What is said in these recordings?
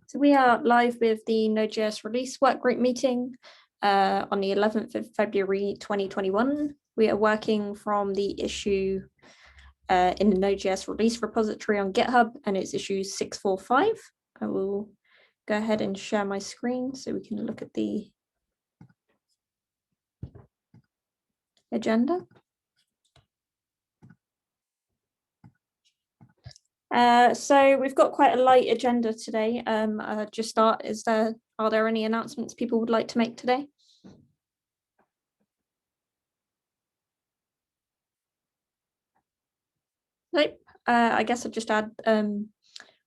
So we are live with the Node.js release workgroup meeting on the 11th of February 2021. We are working from the issue in the Node.js release repository on GitHub, and it's issue 645. I will go ahead and share my screen so we can look at the agenda. So we've got quite a light agenda today. Just start, are there any announcements people would like to make today? Nope. I guess I'll just add,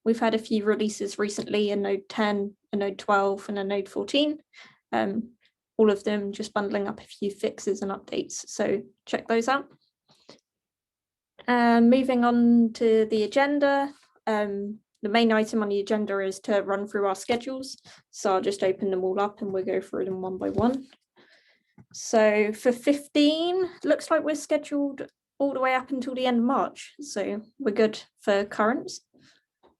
we've had a few releases recently, a Node 10, a Node 12, and a Node 14. All of them just bundling up a few fixes and updates, so check those out. Moving on to the agenda, the main item on the agenda is to run through our schedules. So I'll just open them all up and we'll go through them one by one. So for 15, looks like we're scheduled all the way up until the end of March. So we're good for currents.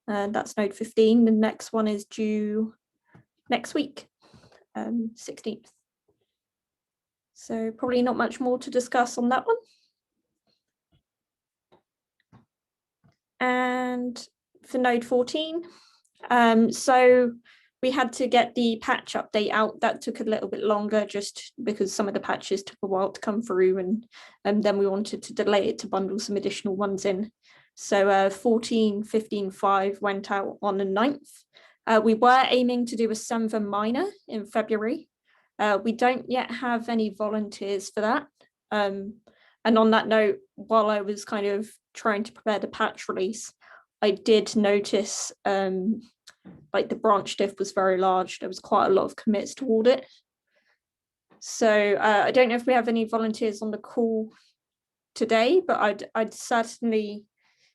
That's node 15. The next one is due next week, 16th. So probably not much more to discuss on that one. And for node 14, so we had to get the patch update out. That took a little bit longer just because some of the patches took a while to come through, and then we wanted to delay it to bundle some additional ones in. So 14, 15, 5 went out on the 9th. We were aiming to do a Semver minor in February. We don't yet have any volunteers for that. And on that note, while I was kind of trying to prepare the patch release, I did notice like the branch diff was very large. There was quite a lot of commits toward it. So I don't know if we have any volunteers on the call today, but I'd certainly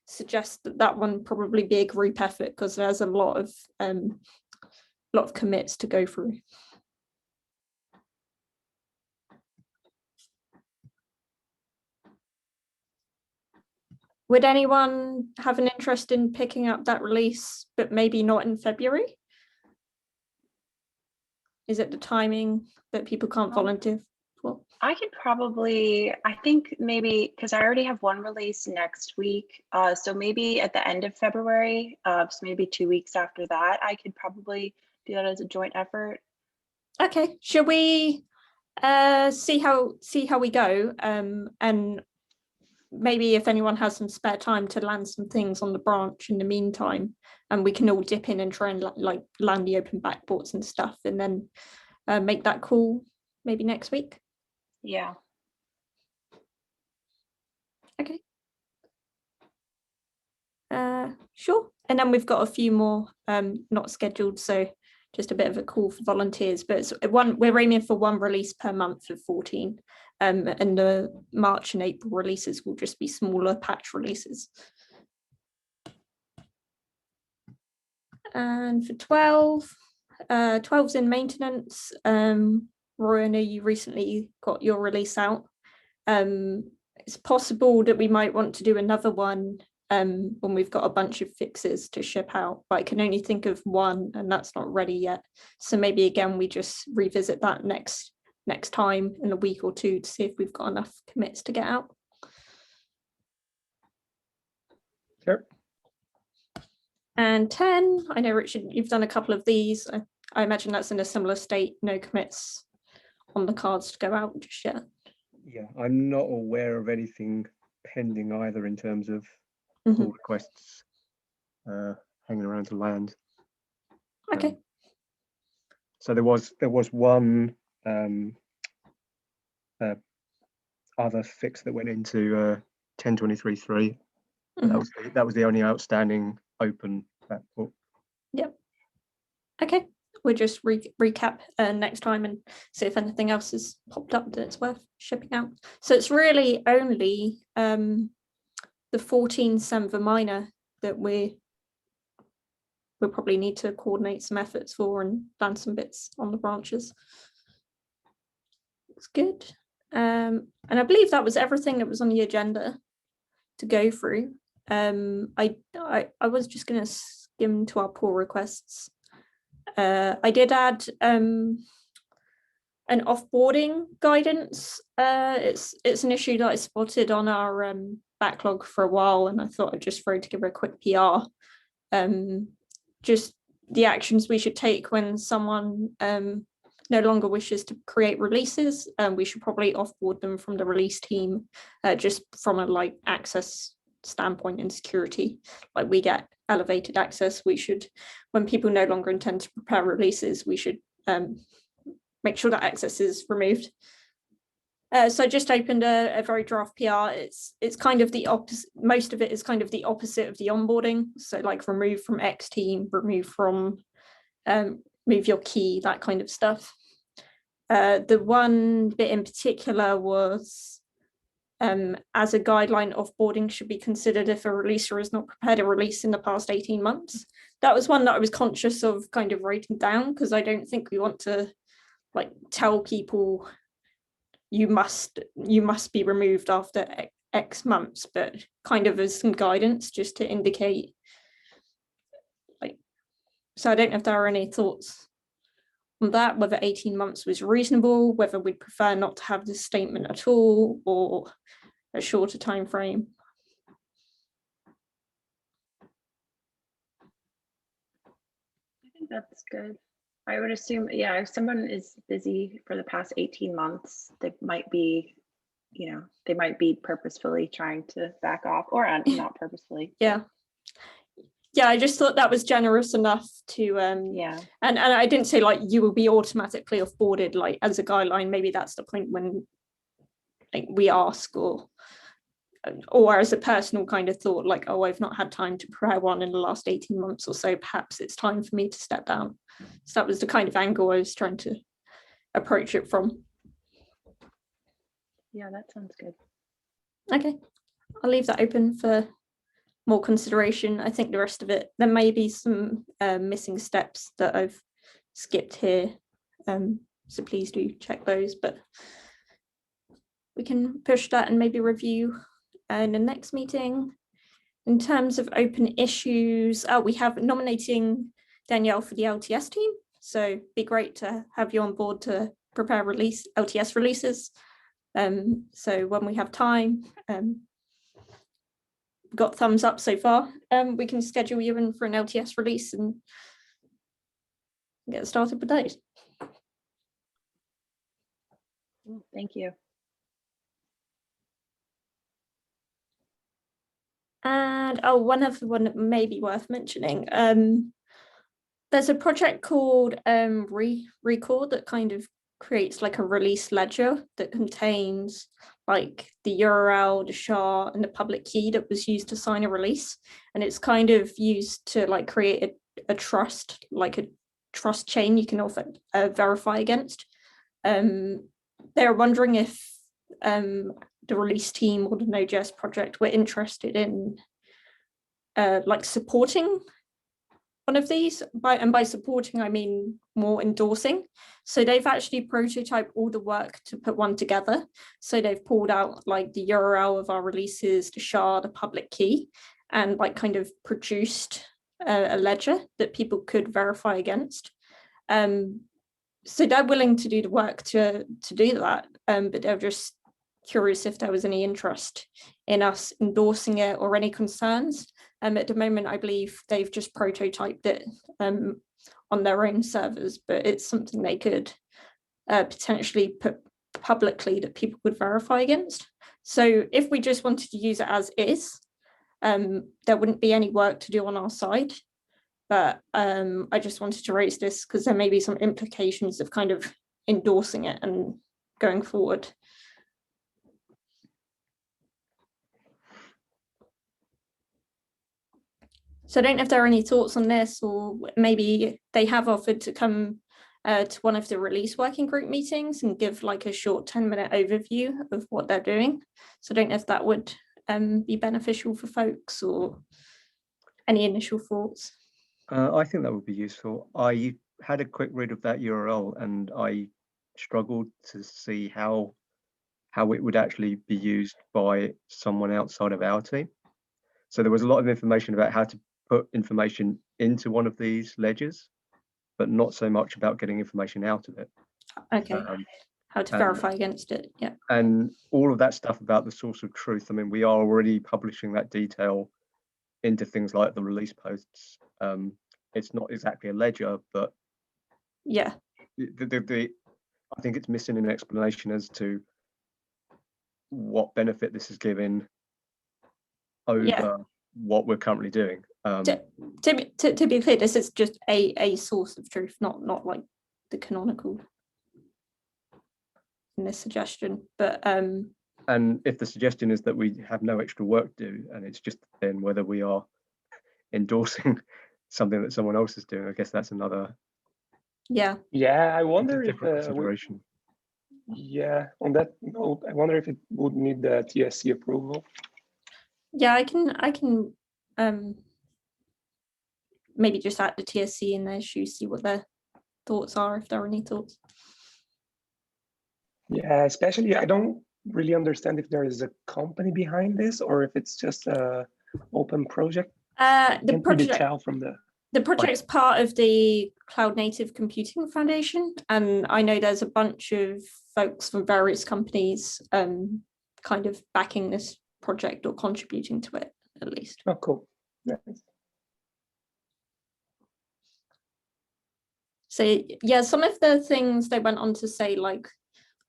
suggest that one probably be a group effort because there's a lot of commits to go through. Would anyone have an interest in picking up that release, but maybe not in February? Is it the timing that people can't volunteer for? I could probably, I think maybe, because I already have one release next week. So maybe at the end of February, so maybe 2 weeks after that, I could probably do that as a joint effort. Okay, should we see how we go? And maybe if anyone has some spare time to land some things on the branch in the meantime, and we can all dip in and try and like land the open backports and stuff, and then make that call maybe next week. Yeah. Okay. Sure. And then we've got a few more not scheduled, so just a bit of a call for volunteers. But it's we're aiming for one release per month of 14. And the March and April releases will just be smaller patch releases. And for 12, 12's in maintenance. Roy, I know you recently got your release out. It's possible that we might want to do another one when we've got a bunch of fixes to ship out, but I can only think of one and that's not ready yet. So maybe again, we just revisit that next time in a week or two to see if we've got enough commits to get out. Sure. And 10, I know, Richard, you've done a couple of these. I imagine that's in a similar state, no commits on the cards to go out just yet. Yeah, I'm not aware of anything pending either in terms of pull requests hanging around to land. Okay. So there was one other fix that went into 10.23.3. That was the only outstanding open backport. Yep. Okay. We'll just recap next time and see if anything else has popped up that it's worth shipping out. So it's really only the 14 Semver minor that we'll probably need to coordinate some efforts for and land some bits on the branches. Looks good. And I believe that was everything that was on the agenda to go through. I was just going to skim to our pull requests. I did add an offboarding guidance. It's an issue that I spotted on our backlog for a while, and I thought I'd just throw together a quick PR. Just the actions we should take when someone no longer wishes to create releases. We should probably offboard them from the release team, just from a like access standpoint and security. Like we get elevated access, we should, when people no longer intend to prepare releases, we should make sure that access is removed. So I just opened a very draft PR. It's kind of the opposite. Most of it is kind of the opposite of the onboarding. So like remove from X team, remove from, move your key, that kind of stuff. The one bit in particular was, as a guideline, offboarding should be considered if a releaser has not prepared a release in the past 18 months. That was one that I was conscious of kind of writing down, because I don't think we want to like tell people you must be removed after X months, but kind of as some guidance just to indicate, like, so I don't know if there are any thoughts on that, whether 18 months was reasonable, whether we'd prefer not to have this statement at all, or a shorter time frame. I think that's good. I would assume, yeah, if someone is busy for the past 18 months, they might be, you know, they might be purposefully trying to back off, or not purposefully. Yeah. Yeah, I just thought that was generous enough to, yeah. And I didn't say like you will be automatically offboarded, like as a guideline. Maybe that's the point when like we ask, or as a personal kind of thought, like, oh, I've not had time to prepare one in the last 18 months or so, perhaps it's time for me to step down. So that was the kind of angle I was trying to approach it from. Yeah, that sounds good. Okay, I'll leave that open for more consideration. I think the rest of it, there may be some missing steps that I've skipped here. So please do check those, but we can push that and maybe review in the next meeting. In terms of open issues, we have nominating Danielle for the LTS team. So it'd be great to have you on board to prepare LTS releases. So when we have time, got thumbs up so far, we can schedule you in for an LTS release and get started with those. Thank you. And one other one that may be worth mentioning. There's a project called ReRecall that kind of creates like a release ledger that contains like the URL, the SHA, and the public key that was used to sign a release. And it's kind of used to like create a trust, like a trust chain you can often verify against. They're wondering if the release team or the Node.js project were interested in like supporting one of these. By supporting, I mean more endorsing. So they've actually prototyped all the work to put one together. So they've pulled out like the URL of our releases, the SHA, the public key, and like kind of produced a ledger that people could verify against. So they're willing to do the work to do that, but they're just curious if there was any interest in us endorsing it or any concerns. At the moment, I believe they've just prototyped it on their own servers, but it's something they could potentially put publicly that people would verify against. So if we just wanted to use it as is, there wouldn't be any work to do on our side. But I just wanted to raise this because there may be some implications of kind of endorsing it and going forward. So I don't know if there are any thoughts on this, or maybe they have offered to come to one of the release working group meetings and give like a short 10-minute overview of what they're doing. So I don't know if that would be beneficial for folks, or any initial thoughts. I think that would be useful. I had a quick read of that URL and I struggled to see how it would actually be used by someone outside of our team. So there was a lot of information about how to put information into one of these ledgers, but not so much about getting information out of it. Okay. How to verify against it. Yeah. And all of that stuff about the source of truth. I mean, we are already publishing that detail into things like the release posts. It's not exactly a ledger, but yeah, I think it's missing an explanation as to what benefit this is giving over what we're currently doing. To be clear, this is just a source of truth, not like the canonical in this suggestion. But and if the suggestion is that we have no extra work to do, and it's just then whether we are endorsing something that someone else is doing, I guess that's another. Yeah, I wonder if consideration. On that note, I wonder if it would need the TSC approval. Yeah, I can maybe just add the TSC in their shoes, see what their thoughts are, if there are any thoughts. Yeah, especially I don't really understand if there is a company behind this or if it's just a open project. The project tell from the project's part of the Cloud Native Computing Foundation, and I know there's a bunch of folks from various companies kind of backing this project or contributing to it, at least. Oh, cool. Nice. So yeah, some of the things they went on to say, like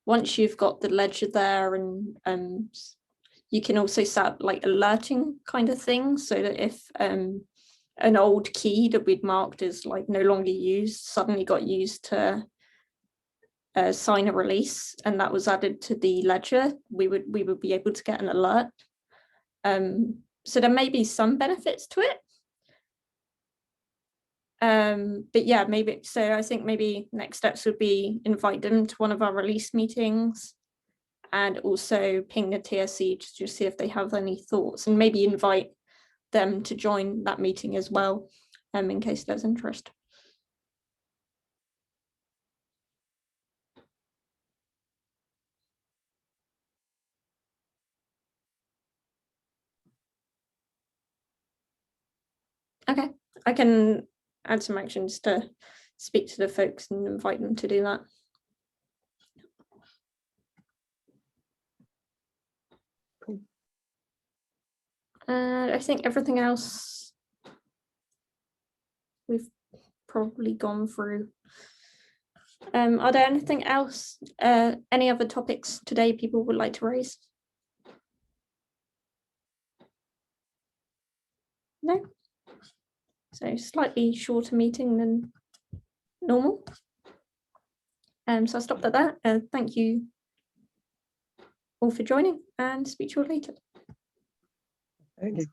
once you've got the ledger there, and you can also set up like alerting kind of things, so that if an old key that we'd marked as like no longer used suddenly got used to sign a release, and that was added to the ledger, we would be able to get an alert. So there may be some benefits to it. But yeah, maybe, so I think maybe next steps would be invite them to one of our release meetings and also ping the TSC to see if they have any thoughts, and maybe invite them to join that meeting as well, in case there's interest. Okay, I can add some actions to speak to the folks and invite them to do that. Cool. I think everything else we've probably gone through. Are there anything else, any other topics today people would like to raise? No? So slightly shorter meeting than normal. So I'll stop at that. Thank you all for joining, and speak to you all later. Thanks.